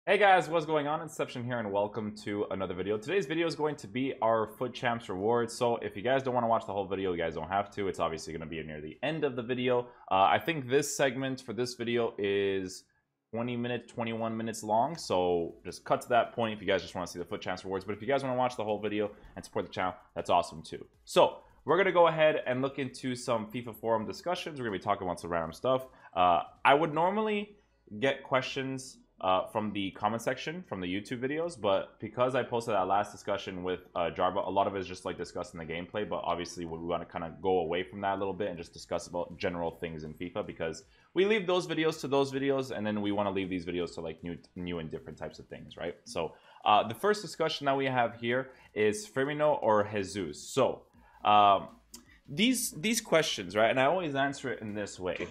Hey guys, what's going on? Inception here and welcome to another video. Today's video is going to be our Futchamps rewards. So if you guys don't want to watch the whole video, you guys don't have to. It's obviously going to be near the end of the video. I think this segment for this video is 20 minutes, 21 minutes long. So just cut to that point if you guys just want to see the Futchamps rewards. But if you guys want to watch the whole video and support the channel, that's awesome too. So we're going to go ahead and look into some FIFA forum discussions. We're going to be talking about some random stuff. I would normally get questions from the comment section from the YouTube videos, but because I posted that last discussion with Jarba, a lot of it is just like discussing the gameplay, but obviously we want to kind of go away from that a little bit and just discuss about general things in FIFA, because we leave those videos to those videos, and then we want to leave these videos to like new and different types of things, right? So the first discussion that we have here is Firmino or Jesus. So these questions, right, and I always answer it in this way.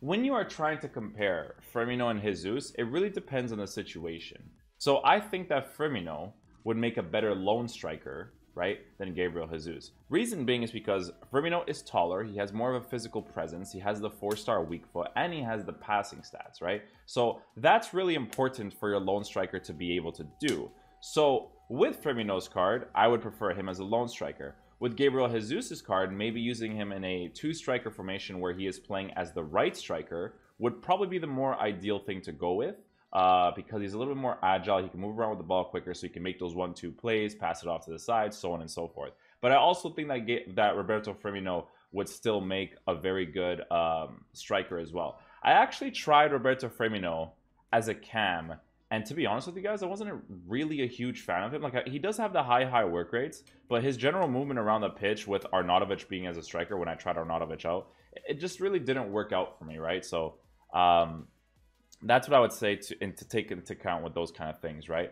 When you are trying to compare Firmino and Jesus, it really depends on the situation. So I think that Firmino would make a better lone striker, right, than Gabriel Jesus. Reason being is because Firmino is taller, he has more of a physical presence, he has the 4-star weak foot, and he has the passing stats, right? So that's really important for your lone striker to be able to do. So with Firmino's card, I would prefer him as a lone striker. With Gabriel Jesus' card, maybe using him in a 2-striker formation where he is playing as the right striker would probably be the more ideal thing to go with, because he's a little bit more agile. He can move around with the ball quicker, so he can make those 1-2 plays, pass it off to the side, so on and so forth. But I also think that Roberto Firmino would still make a very good striker as well. I actually tried Roberto Firmino as a cam, and to be honest with you guys, I wasn't really a huge fan of him. Like, he does have the high work rates, but his general movement around the pitch with Arnautovic being as a striker, when I tried Arnautovic out, it just really didn't work out for me, right? So that's what I would say to take into account with those kind of things, right?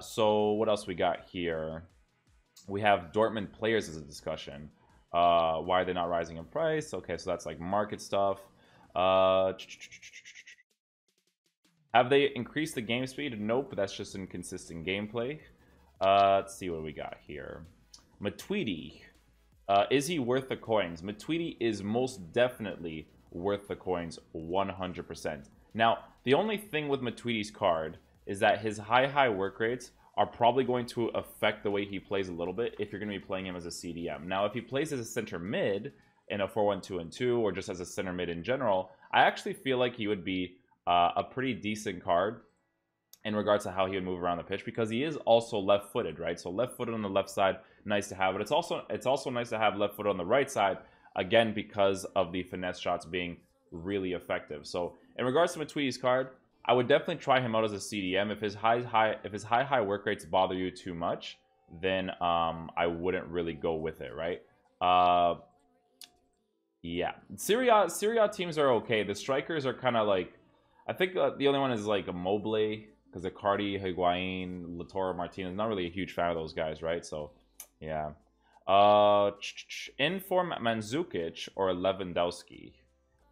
So what else we got here? We have Dortmund players as a discussion. Why are they not rising in price? Okay, so that's like market stuff. Have they increased the game speed? Nope, that's just inconsistent gameplay. Let's see what we got here. Matuidi. Is he worth the coins? Matuidi is most definitely worth the coins 100%. Now, the only thing with Matuidi's card is that his high work rates are probably going to affect the way he plays a little bit if you're going to be playing him as a CDM. Now, if he plays as a center mid in a 4-1-2-2 or just as a center mid in general, I actually feel like he would be a pretty decent card in regards to how he would move around the pitch, because he is also left-footed, right? So left-footed on the left side, nice to have. But it's also nice to have left-footed on the right side, again, because of the finesse shots being really effective. So in regards to Matuidi's card, I would definitely try him out as a CDM. If his high work rates bother you too much, then I wouldn't really go with it, right? Yeah, Serie A teams are okay. The strikers are kind of like, I think the only one is like a Mobile, because Icardi, Higuain, Lautaro Martinez. Not really a huge fan of those guys, right? So, yeah. Inform Mandzukic or Lewandowski?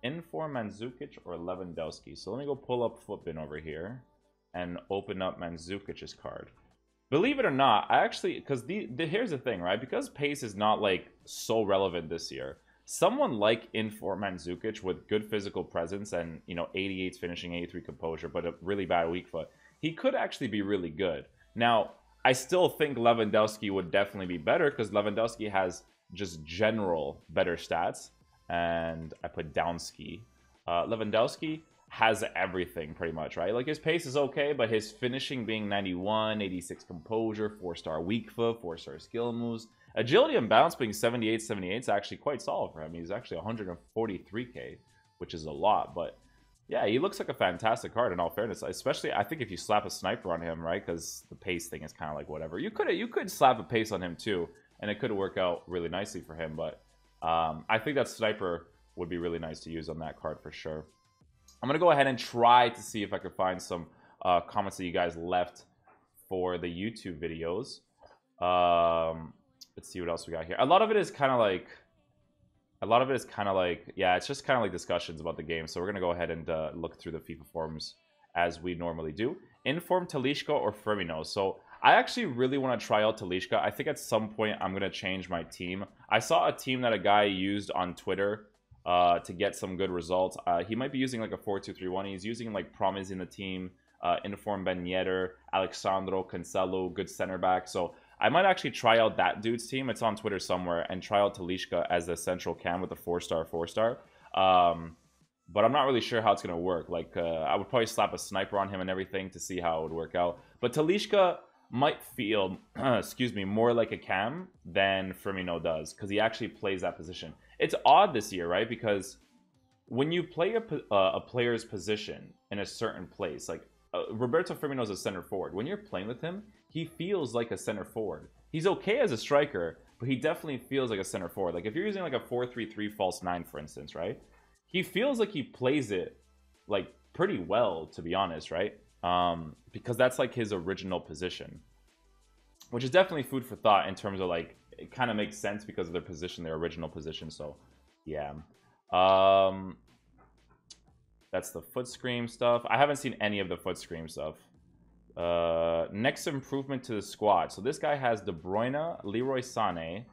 Inform Mandzukic or Lewandowski? So let me go pull up Footbin over here and open up Mandzukic's card. Believe it or not, I actually, because here's the thing, right? Because pace is not like so relevant this year, someone like Inform Mandzukic with good physical presence and, you know, 88's finishing, 83 composure, but a really bad weak foot, he could actually be really good. Now, I still think Lewandowski would definitely be better, because Lewandowski has just general better stats. And I put Downski. Lewandowski has everything pretty much, right? Like, his pace is okay, but his finishing being 91, 86 composure, 4-star weak foot, 4-star skill moves, agility and balance being 78 is actually quite solid for him. He's actually 143k, which is a lot. But yeah, he looks like a fantastic card in all fairness. Especially, I think if you slap a sniper on him, right? Because the pace thing is kind of like whatever. You could slap a pace on him too, and it could work out really nicely for him. But I think that sniper would be really nice to use on that card for sure. I'm gonna go ahead and try to see if I could find some comments that you guys left for the YouTube videos. Let's see what else we got here. A lot of it is kind of like, yeah, it's just kind of like discussions about the game. So we're gonna go ahead and look through the FIFA forums as we normally do. Inform Talisca or Firmino. So I actually really want to try out Talisca. I think at some point I'm going to change my team. I saw a team that a guy used on Twitter to get some good results. He might be using like a 4-2-3-1. He's using like Promise in the team, Inform Ben Yedder, Alexandro Cancelo, good center back. So I might actually try out that dude's team. It's on Twitter somewhere, and try out Talisca as the central cam with a 4-star. But I'm not really sure how it's going to work. Like, I would probably slap a sniper on him and everything to see how it would work out. But Talisca might feel, excuse me, more like a cam than Firmino does, because he actually plays that position. It's odd this year, right? Because when you play a player's position in a certain place, like Roberto Firmino is a center forward. When you're playing with him, he feels like a center forward. He's okay as a striker, but he definitely feels like a center forward. Like if you're using like a 4-3-3 false 9, for instance, right? He feels like he plays it like pretty well, to be honest, right? Because that's like his original position, which is definitely food for thought in terms of like, it kind of makes sense because of their position, their original position. So yeah, that's the foot scream stuff. I haven't seen any of the foot scream stuff. Next improvement to the squad. So this guy has De Bruyne, Leroy Sané,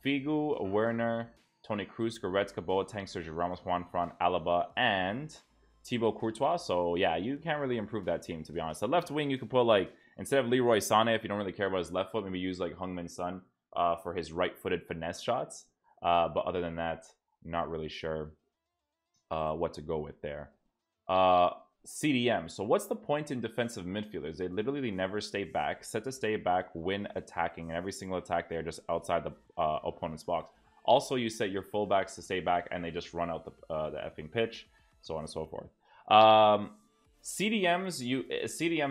Figu, Werner, Toni Kroos, Goretzka, Boateng, Sergio Ramos, Juan Fran, Alaba, and Thibaut Courtois. So yeah, you can't really improve that team, to be honest. The left wing, you could put like, instead of Leroy Sané, if you don't really care about his left foot, maybe use like Heung-min Son for his right-footed finesse shots. But other than that, not really sure what to go with there. CDM. So what's the point in defensive midfielders? They literally never stay back, set to stay back, win attacking, and every single attack they're just outside the opponent's box. Also, you set your fullbacks to stay back, and they just run out the effing pitch, so on and so forth. CDMs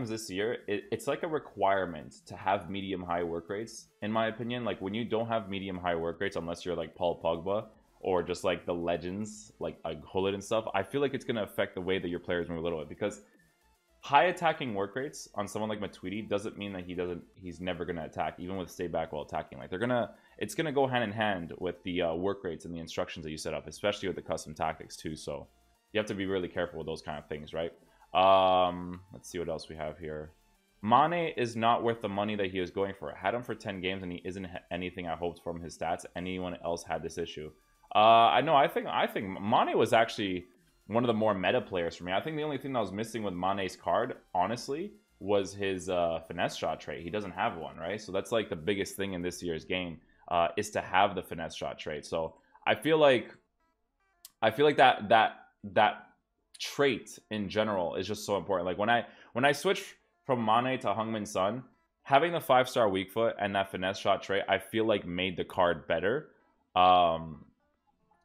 this year, it's like a requirement to have medium-high work rates, in my opinion. Like, when you don't have medium-high work rates, unless you're like Paul Pogba, or just like the legends, like Hullet and stuff, I feel like it's going to affect the way that your players move a little bit, because high attacking work rates on someone like Matuidi doesn't mean that he's never going to attack, even with stay back while attacking. Like it's going to go hand in hand with the work rates and the instructions that you set up, especially with the custom tactics too. So you have to be really careful with those kind of things, right? Let's see what else we have here. Mane is not worth the money that he was going for. I had him for 10 games and he isn't anything I hoped from his stats. Anyone else had this issue? I know. I think Mane was actually one of the more meta players for me. I think the only thing that was missing with Mane's card, honestly, was his finesse shot trait. He doesn't have one, right? So that's like the biggest thing in this year's game, is to have the finesse shot trait. So I feel like that trait in general is just so important. Like when I switch from Mane to Heung-min Son, having the 5-star weak foot and that finesse shot trait, I feel like made the card better.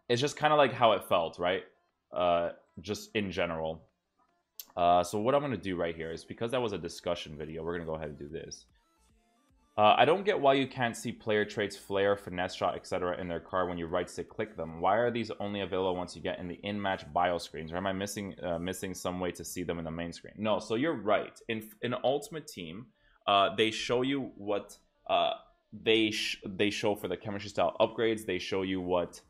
It's just kind of like how it felt, right? Just in general. So what I'm going to do right here is, because that was a discussion video, we're going to go ahead and do this. I don't get why you can't see player traits, flair, finesse shot, etc. in their card when you right-stick click them. Why are these only available once you get in the in-match bio screens? Or am I missing some way to see them in the main screen? No, so you're right. In Ultimate Team, they show you what they show for the chemistry style upgrades. They show you what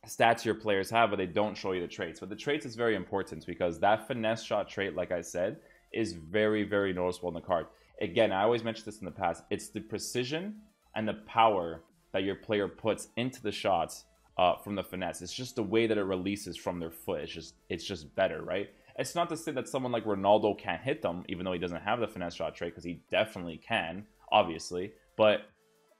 stats your players have, but they don't show you the traits. But the traits is very important, because that finesse shot trait, like I said, is very, very noticeable in the card. Again, I always mentioned this in the past. It's the precision and the power that your player puts into the shots from the finesse. It's just the way that it releases from their foot. It's just better, right? It's not to say that someone like Ronaldo can't hit them, even though he doesn't have the finesse shot trait, because he definitely can, obviously. But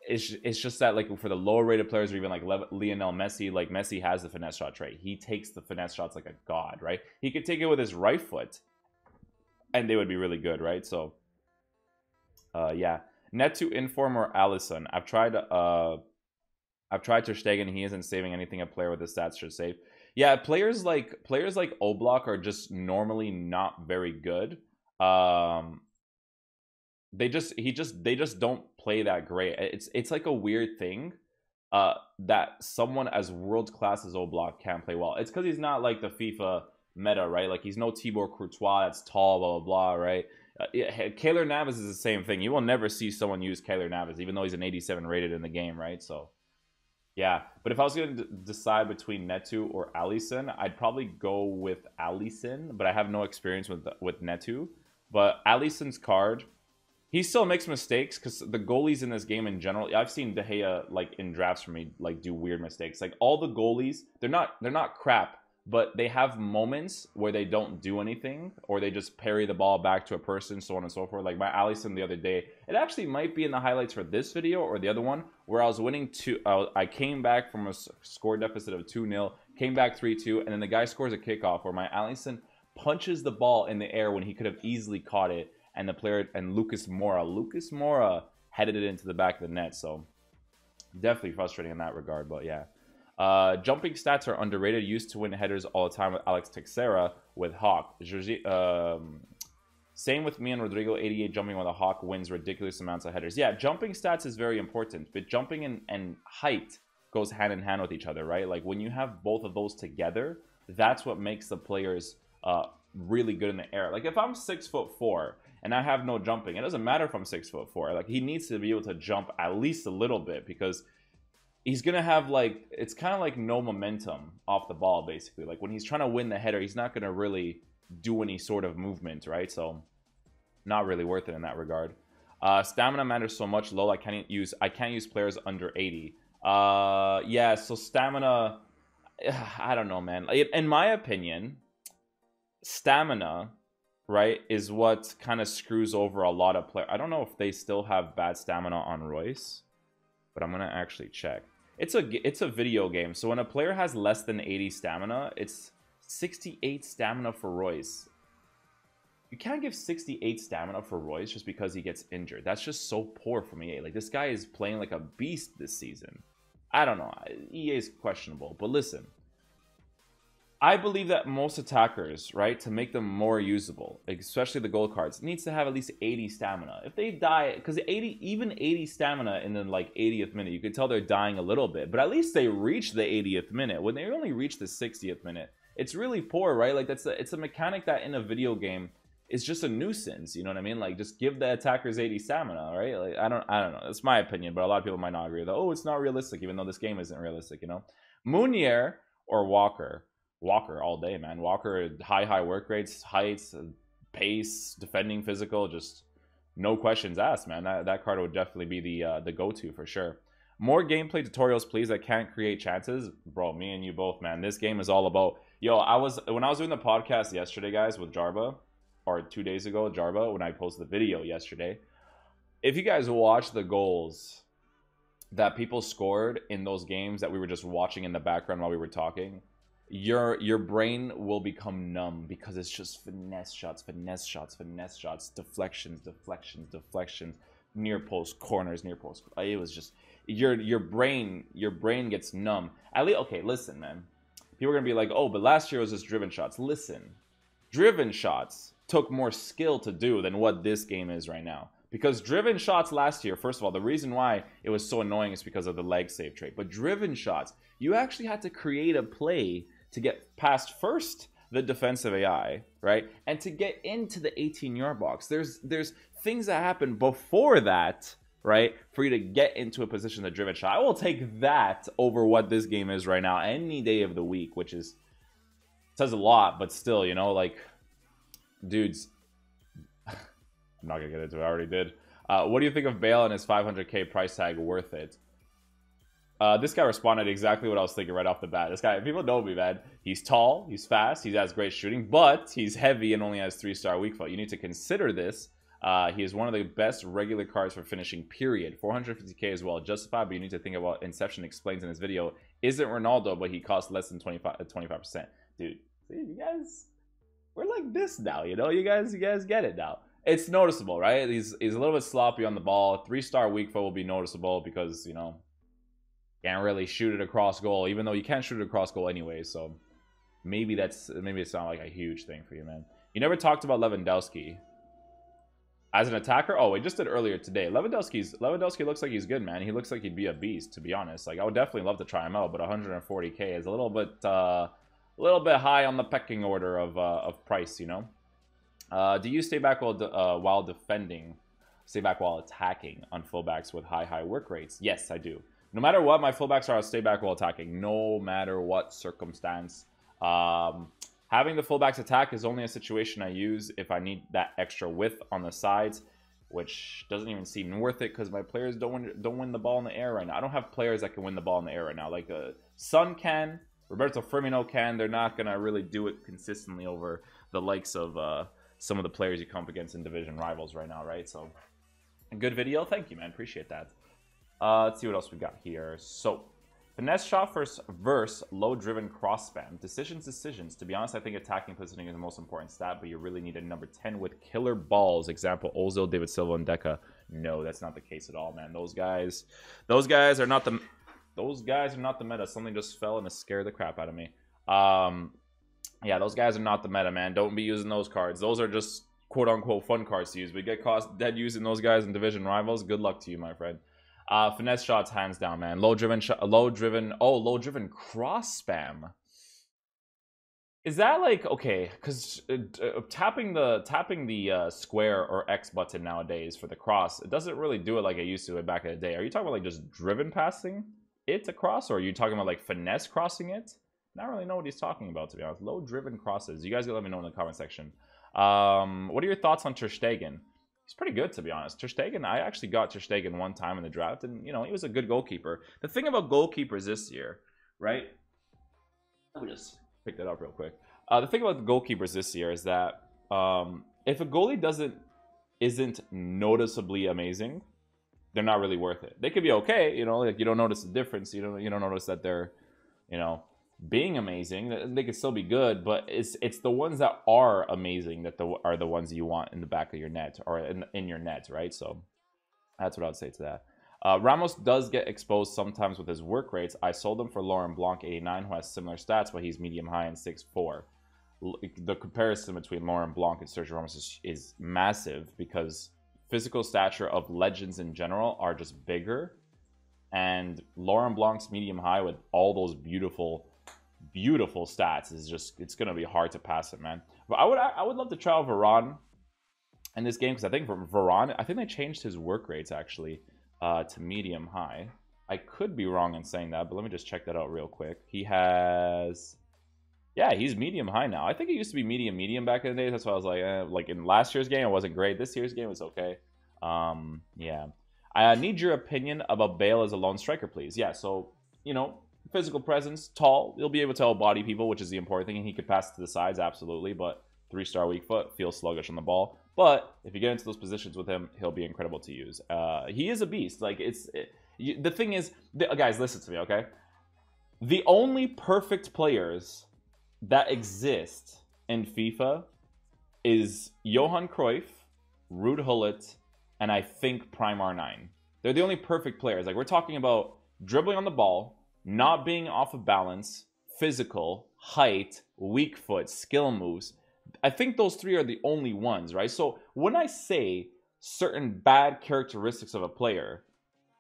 it's just that, like, for the lower rated players, or even like Lionel Messi, like Messi has the finesse shot trait. He takes the finesse shots like a god, right? He could take it with his right foot, and they would be really good, right? So, yeah. Neto, Inform, or Allison. I've tried Ter Stegen. He isn't saving anything a player with his stats should save. Yeah, players like Oblak are just normally not very good. They just don't play that great. It's like a weird thing that someone as world class as Oblak can't play well. It's because he's not like the FIFA meta, right? Like, he's no Thibaut Courtois that's tall, blah blah blah, right? Keylor Navas is the same thing. You will never see someone use Keylor Navas, even though he's an 87 rated in the game, right? So yeah, but if I was going to decide between Neto or Alisson, I'd probably go with Alisson, but I have no experience with Neto. But Alisson's card, he still makes mistakes, because the goalies in this game in general, I've seen De Gea, like, in drafts for me, like, do weird mistakes. Like, all the goalies, they're not crap, but they have moments where they don't do anything, or they just parry the ball back to a person, so on and so forth. Like my Alisson the other day, it actually might be in the highlights for this video or the other one, where I was winning I came back from a score deficit of 2-0, came back 3-2, and then the guy scores a kickoff where my Alisson punches the ball in the air when he could have easily caught it, and the player, and Lucas Moura headed it into the back of the net. So definitely frustrating in that regard, but yeah. Jumping stats are underrated. Used to win headers all the time with Alex Teixeira with Hawk. Same with me and Rodrigo. 88 jumping with a Hawk wins ridiculous amounts of headers. Yeah, jumping stats is very important, but jumping and height goes hand in hand with each other, right? Like when you have both of those together, that's what makes the players really good in the air. Like if I'm 6'4" and I have no jumping, it doesn't matter if I'm 6'4". Like he needs to be able to jump at least a little bit, because he's gonna have, like, it's kind of like no momentum off the ball, basically. Like when he's trying to win the header, he's not gonna really do any sort of movement, right? So not really worth it in that regard. Stamina matters so much. Low, I can't use players under 80. Yeah, so stamina, I don't know, man. In my opinion, stamina, right, is what kind of screws over a lot of players. I don't know if they still have bad stamina on Royce, but I'm gonna actually check. It's a video game, so when a player has less than 80 stamina, it's 68 stamina for Royce. You can't give 68 stamina for Royce just because he gets injured. That's just so poor from EA. Like, this guy is playing like a beast this season. I don't know. EA is questionable, but listen. I believe that most attackers, right, to make them more usable, especially the gold cards, needs to have at least 80 stamina. If they die, because even 80 stamina in the like 80th minute, you could tell they're dying a little bit, but at least they reach the 80th minute. When they only reach the 60th minute, it's really poor, right? Like it's a mechanic that in a video game is just a nuisance. You know what I mean? Like just give the attackers 80 stamina, right? Like I don't know. That's my opinion, but a lot of people might not agree with that. Oh, it's not realistic, even though this game isn't realistic. You know, Munier or Walker. Walker all day, man. Walker, high work rates, heights, pace, defending, physical, just no questions asked, man. That card would definitely be the go-to for sure. More gameplay tutorials, please. I can't create chances. Bro, me and you both, man. This game is all about... Yo, when I was doing the podcast yesterday, guys, with Jarba, or 2 days ago, Jarba, when I posted the video yesterday, if you guys watch the goals that people scored in those games that we were just watching in the background while we were talking... Your brain will become numb because it's just finesse shots, deflections, near post corners, near post. It was just your brain gets numb. At least, okay, listen, man. People are gonna be like, oh, but last year was just driven shots. Listen, driven shots took more skill to do than what this game is right now. Because driven shots last year, first of all, the reason why it was so annoying is because of the leg save trait. But driven shots, you actually had to create a play to get past first the defensive AI, right? And to get into the 18-yard box. There's things that happen before that, right? For you to get into a position of driven shot. I will take that over what this game is right now any day of the week, which is says a lot, but still, you know, like, dudes, I'm not gonna get into it, I already did. What do you think of Bale and his 500k price tag? Worth it? This guy responded exactly what I was thinking right off the bat. This guy, people know me, man. He's tall, he's fast, he has great shooting, but he's heavy and only has 3-star weak foot. You need to consider this. He is one of the best regular cards for finishing, period. 450k is well justified, but you need to think about Inception explains in his video. Isn't Ronaldo, but he costs less than 25%. Dude, see, you guys, we're like this now, you know? You guys get it now. It's noticeable, right? He's a little bit sloppy on the ball. 3-star weak foot will be noticeable because, you know, can't really shoot it across goal, even though you can't shoot it across goal anyway. So maybe it's not like a huge thing for you, man. You never talked about Lewandowski as an attacker. Oh, we just did earlier today. Lewandowski looks like he's good, man. He looks like he'd be a beast, to be honest. Like, I would definitely love to try him out, but 140k is a little bit high on the pecking order of price, you know. Do you stay back while defending, stay back while attacking on fullbacks with high work rates? Yes, I do. No matter what, my fullbacks are, I'll stay back while attacking. No matter what circumstance. Having the fullbacks attack is only a situation I use if I need that extra width on the sides, which doesn't even seem worth it because my players don't win the ball in the air right now. I don't have players that can win the ball in the air right now. Like Son can, Roberto Firmino can. They're not going to really do it consistently over the likes of some of the players you come up against in division rivals right now, right? So, a good video. Thank you, man. Appreciate that. Let's see what else we got here. So, finesse shot versus low-driven cross spam. Decisions. To be honest, I think attacking positioning is the most important stat, but you really need a number 10 with killer balls. Example, Ozil, David Silva, and Deca. No, that's not the case at all, man. Those guys are not the meta. Something just fell and it scared the crap out of me. Yeah, those guys are not the meta, man. Don't be using those cards. Those are just quote-unquote fun cards to use. We get cost dead using those guys in division rivals. Good luck to you, my friend. Finesse shots, hands down, man. Low-driven cross spam. Is that like, okay, because tapping the square or X button nowadays for the cross, it doesn't really do it like it used to back in the day. Are you talking about like just driven passing it across, or are you talking about like finesse crossing it? Not really know what he's talking about, to be honest. Low driven crosses. You guys gotta let me know in the comment section. What are your thoughts on Ter Stegen? He's pretty good, to be honest. Ter Stegen, I actually got Ter Stegen one time in the draft, and you know, he was a good goalkeeper. The thing about goalkeepers this year, right? Let me just pick that up real quick. The thing about the goalkeepers this year is that if a goalie isn't noticeably amazing, they're not really worth it. They could be okay, you know, like you don't notice the difference. You don't notice that they're, you know, being amazing. They could still be good, but it's the ones that are amazing that are the ones you want in the back of your net or in your net, right? So that's what I would say to that. Ramos does get exposed sometimes with his work rates. I sold him for Laurent Blanc 89, who has similar stats, but he's medium high and 6'4". The comparison between Laurent Blanc and Sergio Ramos is massive because physical stature of legends in general are just bigger, and Laurent Blanc's medium high with all those beautiful stats is just, it's gonna be hard to pass it, man. But I would love to try out Varane in this game, because I think for Varane, I think they changed his work rates actually to medium high. I could be wrong in saying that, but let me just check that out real quick. He has, yeah, he's medium high now. I think it used to be medium back in the days. That's why I was like in last year's game it wasn't great. This year's game was okay. Yeah. I need your opinion about Bale as a lone striker, please. Yeah, so, you know, physical presence, tall. He'll be able to outbody people, which is the important thing. And he could pass to the sides, absolutely. But 3-star weak foot, feels sluggish on the ball. But if you get into those positions with him, he'll be incredible to use. He is a beast. Like, the thing is, guys, listen to me, okay? The only perfect players that exist in FIFA is Johan Cruyff, Ruud Gullit, and I think Prime R9. They're the only perfect players. Like, we're talking about dribbling on the ball, not being off of balance, physical, height, weak foot, skill moves. I think those three are the only ones, right? So when I say certain bad characteristics of a player,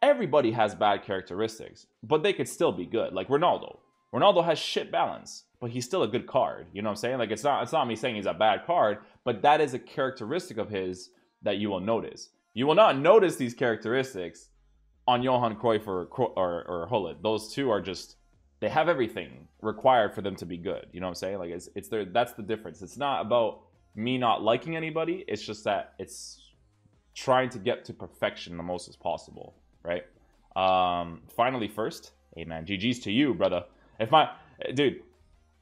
everybody has bad characteristics, but they could still be good. Like Ronaldo. Ronaldo has shit balance, but he's still a good card. You know what I'm saying? Like, it's not me saying he's a bad card, but that is a characteristic of his that you will notice. You will not notice these characteristics on Johan Cruyff or Gullit. Those two are just, they have everything required for them to be good. You know what I'm saying? Like, it's there. That's the difference. It's not about me not liking anybody. It's just that it's trying to get to perfection the most as possible, right? Finally, first, hey man, GG's to you, brother. Dude,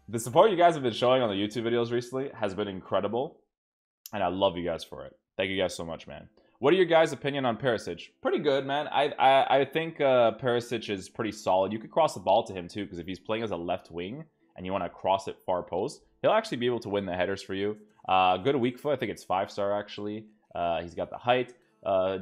the support you guys have been showing on the YouTube videos recently has been incredible, and I love you guys for it. Thank you guys so much, man. What are your guys' opinion on Perisic? Pretty good, man. I think Perisic is pretty solid. You could cross the ball to him too, because if he's playing as a left wing and you want to cross it far post, he'll actually be able to win the headers for you. Good weak foot. I think it's 5-star actually. He's got the height.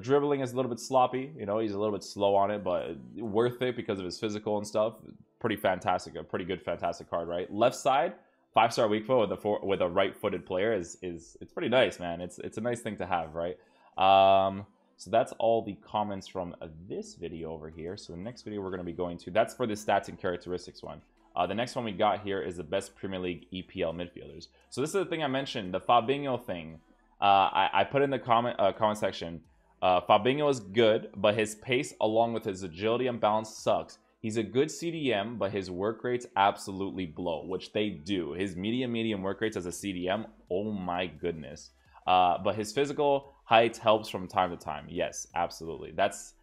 Dribbling is a little bit sloppy. You know, he's a little bit slow on it, but worth it because of his physical and stuff. Pretty fantastic. A pretty good, fantastic card, right? Left side, 5-star weak foot with a right-footed player is it's pretty nice, man. It's a nice thing to have, right? So that's all the comments from this video over here. So the next video we're going to be going to, that's for the stats and characteristics one. The next one we got here is the best Premier League EPL midfielders. So this is the thing I mentioned, the Fabinho thing. I put in the comment section, Fabinho is good, but his pace along with his agility and balance sucks. He's a good CDM, but his work rates absolutely blow, which they do. His medium work rates as a CDM, oh my goodness. But his physical height helps from time to time. Yes, absolutely. That's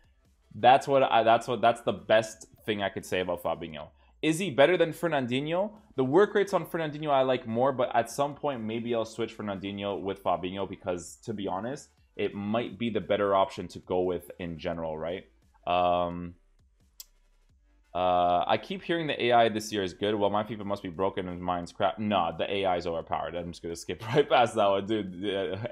the best thing I could say about Fabinho. Is he better than Fernandinho? The work rates on Fernandinho I like more, but at some point maybe I'll switch Fernandinho with Fabinho because, to be honest, it might be the better option to go with in general, right? I keep hearing the AI this year is good. Well, my FIFA must be broken and mine's crap. Nah, the AI is overpowered. I'm just gonna skip right past that one, dude.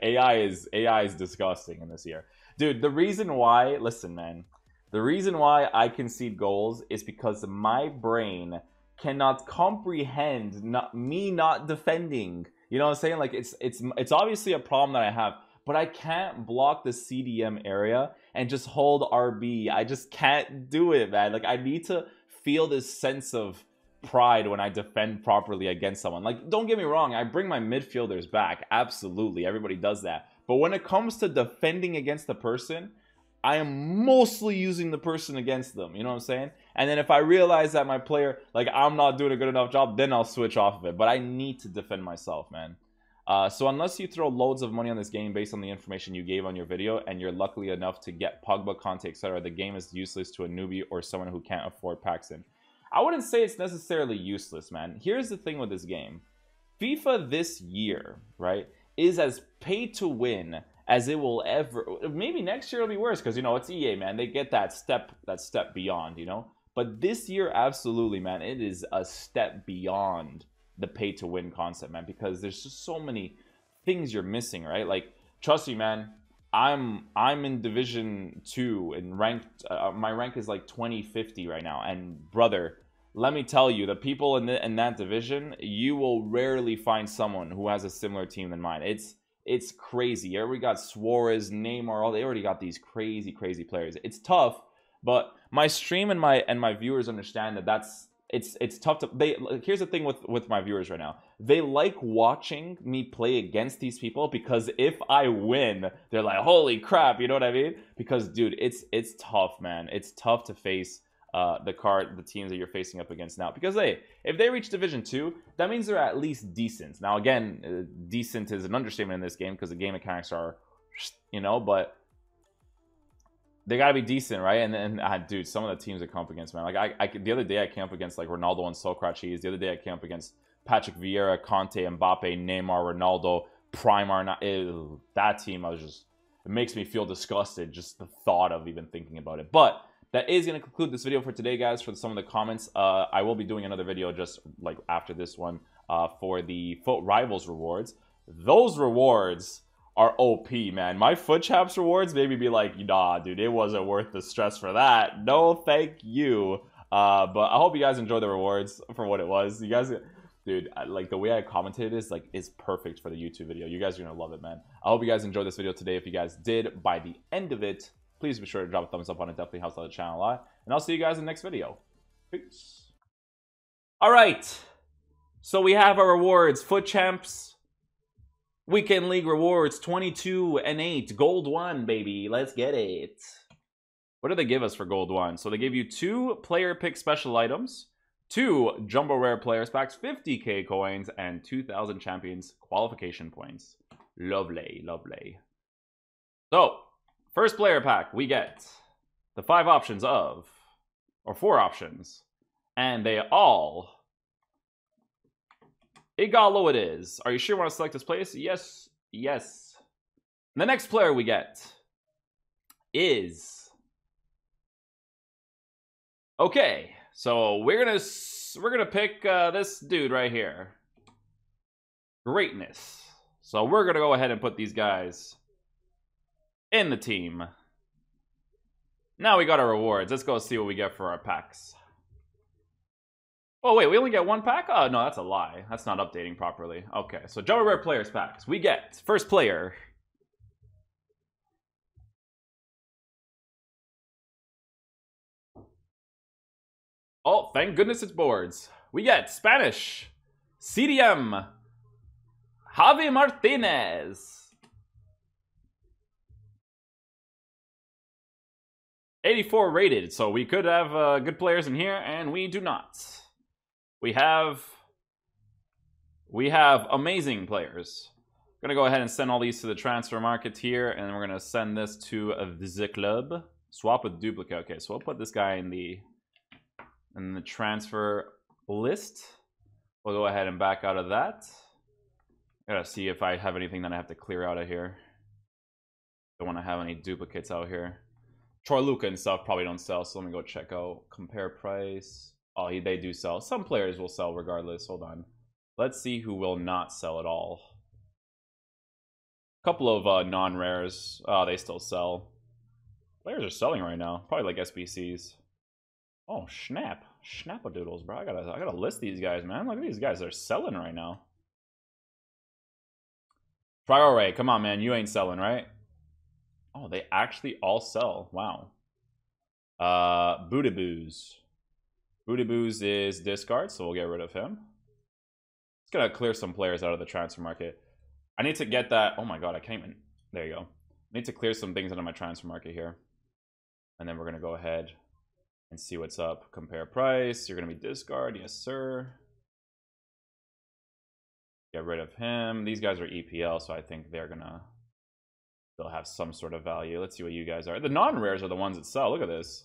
AI is disgusting in this year, dude. The reason why, listen, man, the reason why I concede goals is because my brain cannot comprehend me not defending. You know what I'm saying? Like it's obviously a problem that I have, but I can't block the CDM area and just hold RB. I just can't do it, man. Like I need to feel this sense of pride when I defend properly against someone. Like, don't get me wrong, I bring my midfielders back. Absolutely, everybody does that. But when it comes to defending against the person, I am mostly using the person against them. You know what I'm saying? And then if I realize that my player, like, I'm not doing a good enough job, then I'll switch off of it. But I need to defend myself, man. So unless you throw loads of money on this game based on the information you gave on your video, and you're lucky enough to get Pogba, Conte, etc., the game is useless to a newbie or someone who can't afford packs in. I wouldn't say it's necessarily useless, man. Here's the thing with this game. FIFA this year, right, is as pay to win as it will ever. Maybe next year it'll be worse because, you know, it's EA, man. They get that step beyond, you know. But this year, absolutely, man, it is a step beyond the pay to win concept, man, because there's just so many things you're missing, right? Like, trust me, man, I'm in division 2 and ranked my rank is like 2050 right now, and brother, let me tell you, the people in that division, you will rarely find someone who has a similar team than mine. It's crazy. You already got Suarez, Neymar, they already got these crazy players. It's tough, but my stream and my viewers understand that it's tough to here's the thing with my viewers right now. They like watching me play against these people because if I win, they're like, holy crap, you know what I mean? Because dude, it's tough, man. It's tough to face the teams that you're facing up against now, because hey, if they reach division 2, that means they're at least decent. Now again, decent is an understatement in this game because the game mechanics are, you know, but they gotta be decent, right? And then, dude, some of the teams I come up against, man. Like the other day I came up against like Ronaldo and Socrates. The other day I came up against Patrick Vieira, Conte, Mbappe, Neymar, Ronaldo, Primar. That team, it makes me feel disgusted just the thought of even thinking about it. But that is going to conclude this video for today, guys. For some of the comments, I will be doing another video just like after this one for the Foot Rivals rewards. Those rewards are OP, man. My Futchamps rewards made me be like, nah, dude, it wasn't worth the stress for that. No, thank you. But I hope you guys enjoyed the rewards for what it was. You guys, dude, like the way I commented is perfect for the YouTube video. You guys are gonna love it, man. I hope you guys enjoyed this video today. If you guys did, by the end of it, please be sure to drop a thumbs up on it. Definitely helps out the channel a lot. And I'll see you guys in the next video. Peace. All right. So we have our rewards. Futchamps. Weekend League rewards, 22 and 8. Gold 1, baby. Let's get it. What did they give us for Gold 1? So they gave you 2 player pick special items, 2 jumbo rare players packs, 50k coins, and 2,000 champions qualification points. Lovely, lovely. So, first player pack, we get the 5 options of, or 4 options, and they all... Igalo it is. Are you sure you want to select this place? Yes. Yes. The next player we get is... Okay. So we're gonna pick this dude right here. Greatness. So we're gonna go ahead and put these guys in the team. Now we got our rewards. Let's go see what we get for our packs. Oh, wait, we only get 1 pack? Oh, no, that's a lie. That's not updating properly. Okay, so Jumbo Rare Players packs. We get, first player. Oh, thank goodness it's boards. We get Spanish. CDM. Javi Martinez. 84 rated, so we could have good players in here, and we do not. We have amazing players. I'm gonna go ahead and send all these to the transfer market here, and then we're gonna send this to the club. Swap with duplicate. Okay, so we'll put this guy in the transfer list. We'll go ahead and back out of that. Gotta see if I have anything that I have to clear out of here. Don't want to have any duplicates out here. Troy Luka and stuff probably don't sell, so let me go check out. Compare price. Oh, they do sell. Some players will sell regardless. Hold on. Let's see who will not sell at all. A couple of non-rares. Oh, they still sell. Players are selling right now. Probably like SBCs. Oh, snap. Snap-a-doodles, bro. I gotta list these guys, man. Look at these guys. They're selling right now. Traore, come on, man. You ain't selling, right? Oh, they actually all sell. Wow. Bootaboos. Bootaboos is discard, so we'll get rid of him. It's gonna clear some players out of the transfer market. I need to get that. Oh my god, I can't even. There you go. I need to clear some things out of my transfer market here. And then we're gonna go ahead and see what's up. Compare price. You're gonna be discard. Yes, sir. Get rid of him. These guys are EPL, so I think they're gonna still have some sort of value. Let's see what you guys are. The non-rares are the ones that sell. Look at this.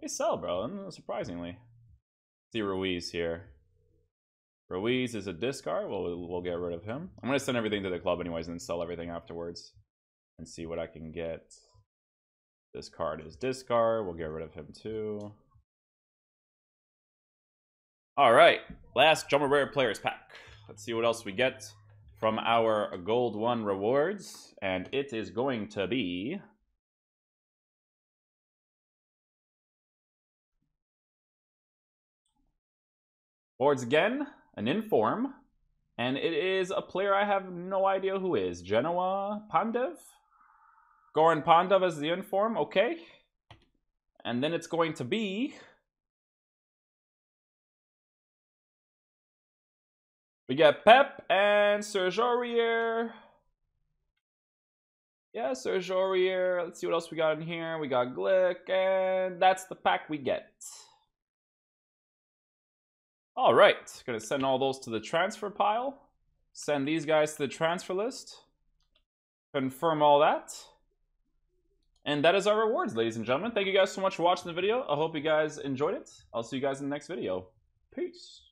They sell, bro. Surprisingly. Let's see Ruiz here. Ruiz is a discard. We'll get rid of him. I'm gonna send everything to the club anyways and then sell everything afterwards and see what I can get. This card is discard. We'll get rid of him too. All right, last Jumbo Rare Players pack. Let's see what else we get from our Gold 1 rewards, and it is going to be boards again, an inform, and it is a player I have no idea who is. Genoa Pandev? Goran Pandev as the inform, okay. And then it's going to be we got Pep and Serge Aurier. Yeah, Serge Aurier. Let's see what else we got in here. We got Glick, and that's the pack we get. All right, gonna send all those to the transfer pile. Send these guys to the transfer list. Confirm all that. And that is our rewards, ladies and gentlemen. Thank you guys so much for watching the video. I hope you guys enjoyed it. I'll see you guys in the next video. Peace.